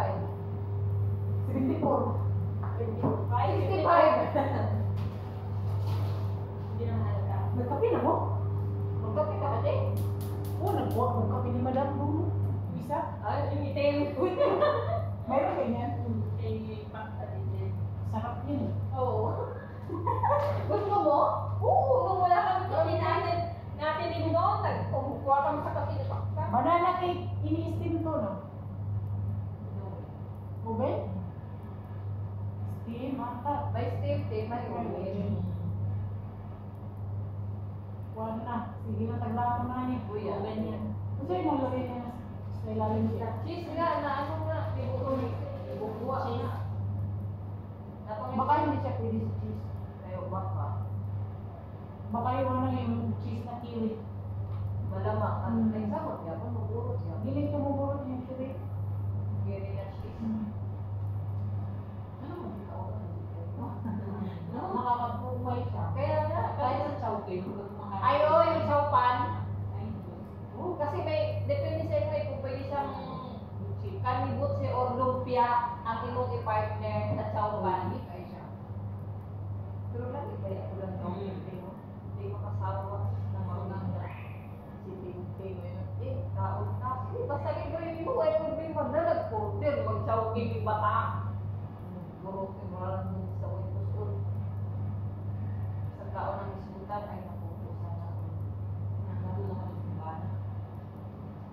74. 65. Hindi naman halata. Nagkape na mo? Magkape ka ba, Jay? Oo, nagkape ni Madam Bruno. Isa? Ay, yung itim. Mayroon ganyan. Eh, pakta din din. Sarap yun eh. Oo. Gusto mo? Oo, nung wala kang kape natin din doon, nagkumukuha kami sa kape na pakta. Banana cake, ini-steam to, no? Ube? Steam, mantap. May steam, may oil. Wala na. Sige na, taglako na ni. Uy, ganyan. Gusto yung nalagay na sa ilalim siya. Cheese nga, na ano nga, ibukuha na. Baka hindi siya pwede sa cheese. Ayaw, baka. Baka yung ano yung cheese na kiwi. Malamang, ano na yung samot niya, kung magurot niya. Hindi tumugurot yung kiwi. Giri na cheese. Ano mo, hindi ako Nakakapumay siya. Kaya nga, Kahit sa chowking, kumakain. ay, oo, yung chowpan. Kasi may, depende sa inyo kung pwede siyang kanibot si or lumpia ang imong i-partner sa chowpan. Ay siya. Pero lagi kaya ako lang chowpan. Hindi makasawa ng mga si Ting-Ting. Kaon na. Basta libre mo, ay kung di mo na nag-order, mag-chowking yung bata. Burok, imaran mo sa ulit-usul. Sa kaon ng isutan ay napupusan na. Natulong kami sa bana.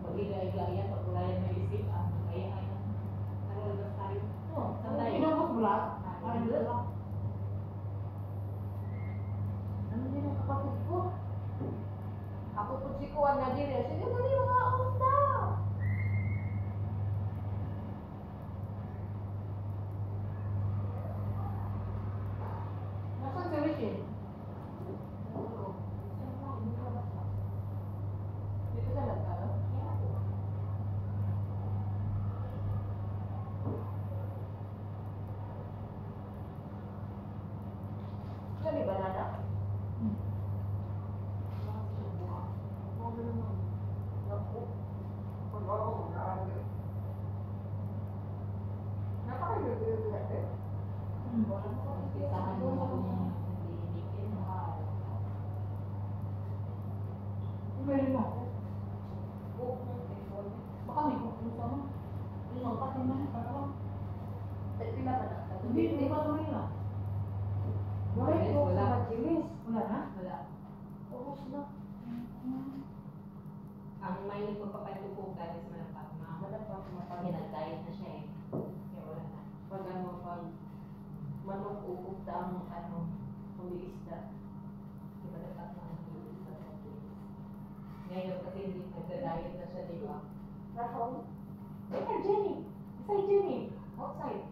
Mag-igay-igaya, pag wala yung may isip, kaya kaya. Narulabas tayo. Saan tayo? Inubos mo lahat? Ay, hindi lang. Ano din ang kapatid ko? Ako po si Kuan na din eh. Sige, dali mga onda. Nasaan si Richie? Dito sa lagkano? Kani banana? Pisahan mo yung hindi mahal. Pwede mo. Baka may kukusa mo. Yung pati mo, parang. Hindi pa tuloy na. Wala. Wala na? Wala. Ubus na. Ang may magpapatukukan is malapak na. Hinag-diet na siya eh. Kaya wala na. Pag ano, pag manok ukog ta ang ano, huli isda. Di ba dapat na ang hilis sa pagkilis. Ngayon kasi hindi nagda-diet na siya, di ba? Rahon? Teka, Jenny! Isay, Jenny! Outside!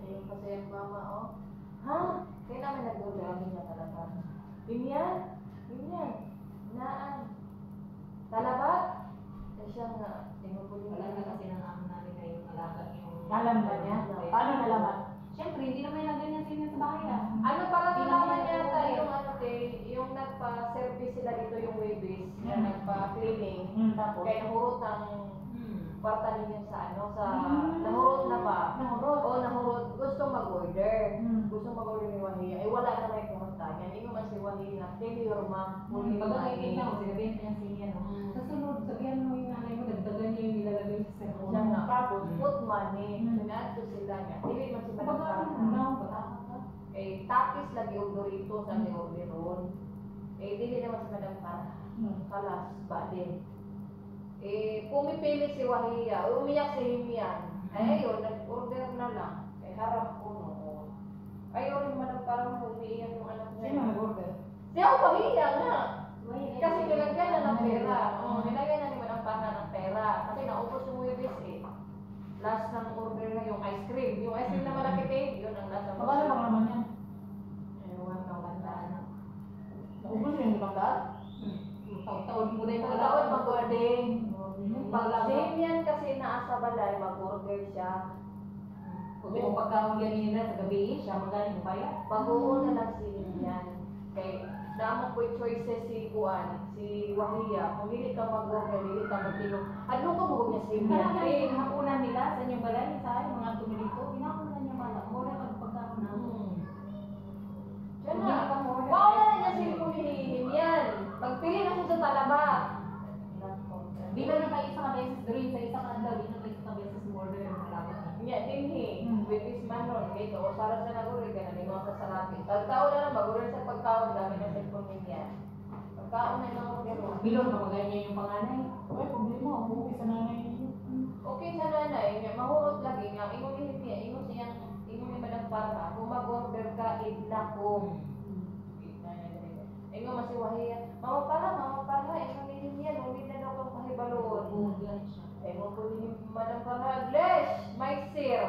Ayun kasi ang mama, oh. Ha? Kaya namin nagdodami niya talaga. Ganyan? Ganyan. Naan. Talabat? Eh siya nga. Tingnan ko yung Wala na kasi ng amo namin ngayon alaga yung... Alam ba niya? Paano nalaman? Siyempre, hindi naman yung ganyan sila sa bahay ah. ano parang nalaman yata yung ano kay, yung nagpa-service sila dito yung Waybase, na nagpa-cleaning. Tapos? Kaya nahurot ng kwarta ninyo sa ano, sa nahurot na ba? Nahurot. Oo, nahurot. Gusto mag-order. Hmm. Gusto mag-order ni Wahia. Eh, wala na may pumunta niya. Hindi man si Wahia. Tell your mom. Pag nakikita mo, sinabihan niya siya, no? Sa sunod, sabihan mo yung nanay mo, dagdagan niya yung nilalagay sa Siya cellphone. nga. Tapos? Put money. Sinadto sila niya. Hindi man si Madam Kapag ano, Carla. no, pataka ka. Eh, tapis lagi yung Dorito sa ni order ron. Eh, hindi naman si Madam Carla. Kalas, ba din. Eh, pumipili si Wahia, umiyak si Himian. Ay, ayun, nag-order na lang. Eh, harap ko noon. Ayun, Madam parang umiiyak yung anak niya. Sino nag-order? Siya ang Wahia nga. Kasi nilagyan na ng pera. Nilagyan na ni Madam Parla ng pera. Kasi naubos yung Webis eh. Last ng order na yung ice cream. Yung ice cream na malaki kayo, yun ang last ng Magkano bang naman yan? Ewan ng bandaan. Naubos yung ibang daan? Taon-taon mo na yung mga Pagkataon mag-order. Pag Pag same yan kasi naasa balay, mag-order siya. Kung pagkaon ganina sa gabi, siya magaling mo kaya. Pag-uuna lang si Lilian. Kay Naamang ko'y choices si Kuan, si Wahia. Kung dili ka mag-order, dili ka magtilong. Ano ka mo niya si Kaya Miante? yung hapunan nila sa inyong balay, sa akin, mga tumilito, pinakunan niya mata. Mura kag pagkaon na. Diyan na. Wow na niya si Kunihihim yan. Magpili na siya sa talabat. Di ba na kayo isang beses doon sa isang adlaw, di na kayo isang beses mo order ng malapit niya. Nya dinhi, with this man ron, kay to sara sa naguri ka na lingaw sa salapi. Tagtao na lang baguro sa pagkaon dami na cellphone niya. Pagkaon na lang ako. Bilon ka maganya yung panganay. Ay, problema. Umuwi sa nanay niyo. Okay sa nanay, nya mahurot lagi nga ingon ni Hipia, ingon siyang ingon ni Madam Parma, kung mag-order ka idla ko. Ingon mas si Wahia, mama para, ingon ni Hipia, nuli na daw kang pahibalon. Oo, ganit siya. Ingon po ni Madam Parma, Lesh, may sir.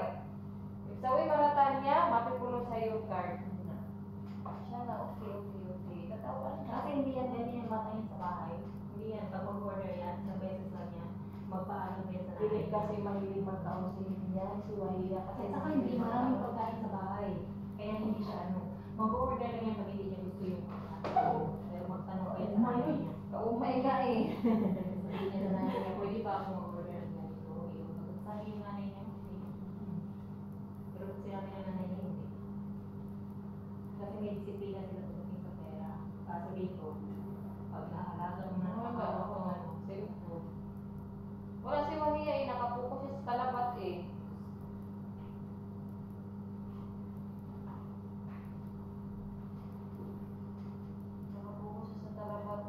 Sawi maratan niya, mapipulo sa iyo card. Siya na, okay. Tatawa na. Kasi hindi yan ganyan yung mata yan sa bahay. Hindi yan, pag mag-order yan, sa beses lang yan, magpaano ba yan sa Dili nanay. kasi mahilig magkaon si Hipia, si Wahia. Kasi At saka hindi maraming pagkain sa bahay. Kaya hindi siya mag-order lang yan pag hindi niya gusto yung pero magtanong kayo sa nanay niya. Kaumay nga eh. Sabihin niya sa nanay niya, pwede ba ako mag-order ng ganito? Sabi yung nanay niya, hindi. Pero pag sinabi ng nanay niya, hindi. Kasi may disiplina sila pagdating sa pera. Sabihin ko, pag naalaga mo na Ano ba? ako Cellphone. Wala si Wahia eh, nakapokus siya sa talabat eh. Nakapokus siya sa talabat.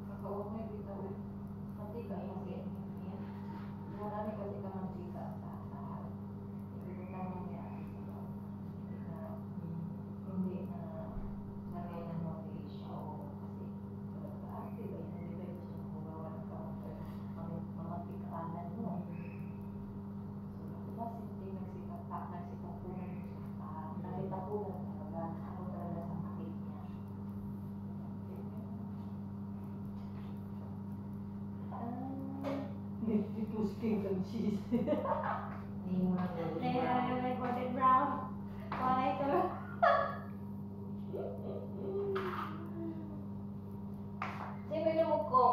Kakaumay dito eh. Pati ka kasi. Marami kasi ka mantika sa harap. Hindi ko naman niya. Hindi na sanay na motivation o kasi arte ba yun? Hindi ba yun siya magawa ng counter? Mga pikanan mo. So, diba hindi nagsikapunan nakitapunan talaga. Ako talaga sa makit niya. Kusking kang cheese. Hindi mo lang gawin. recorded brown. Wala ito. Sino yung ko?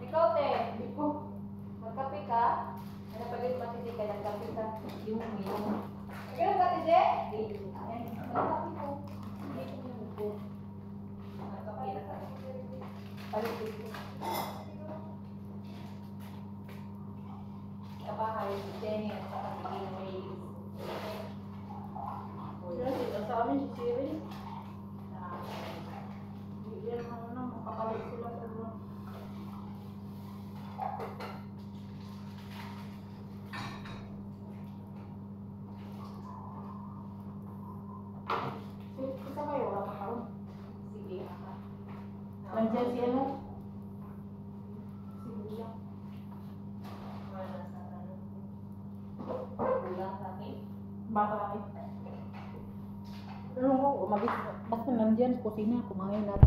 Ikaw, te. Iko. Magkape ka? Ano pa rin matindi ka? Nagkape ka? Yung Ganun ka, Tije? Ayan. Magkape ko. Hindi ko yung upo. Magkape na ka. Palit ko. Kabahay, si Jenny at saka si King Reyes. Sa amin si Siri. Bigyan mo na. Makapalit sila sa mga. Isa kayo, wala pa karon. Sige, ako. Nandiyan si ano? Si Buya. Wala sa ano. Kulang sa akin. Baka kami. Ano ko, basta nandyan, kusina, kumain natin.